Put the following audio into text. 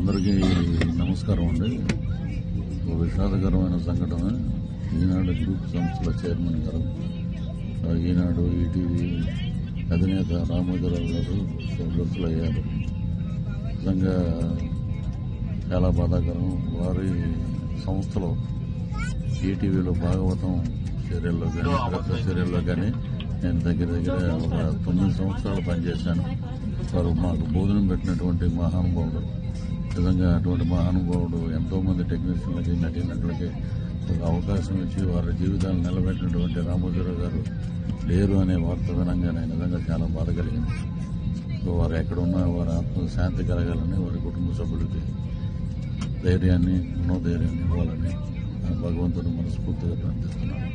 అందరికీ నమస్కారం అండి. ఒక విషాదకరమైన సంఘటన. ఈనాడు గ్రూప్ సంస్థల చైర్మన్ గారు, ఈనాడు ఈటీవీ అధినేత రామోజీరావు గారు స్వర్గస్థులయ్యారు. నిజంగా చాలా బాధాకరం. వారి సంస్థలో ఈటీవీలో భాగవతం సీరియల్లో కానీ ఇతర సీరియల్లో కానీ నేను దగ్గర ఒక 9 సంవత్సరాలు పనిచేశాను. వారు మాకు భోజనం పెట్టినటువంటి మహానుభావుడు. నిజంగా అటువంటి మహానుభావుడు ఎంతో మంది టెక్నీషియన్లకి, నటీనటులకి ఒక అవకాశం ఇచ్చి వారి జీవితాలు నిలబెట్టినటువంటి రామోజీరావు గారు లేరు అనే వార్త వినంగానే నిజంగా చాలా బాధ కలిగింది. సో వారు ఎక్కడున్నా వారి ఆత్మ శాంతి కలగాలని, వారి కుటుంబ సభ్యులకి ధైర్యాన్ని, మనోధైర్యాన్ని ఇవ్వాలని భగవంతుడు మనస్ఫూర్తిగా ప్రార్థిస్తున్నాను.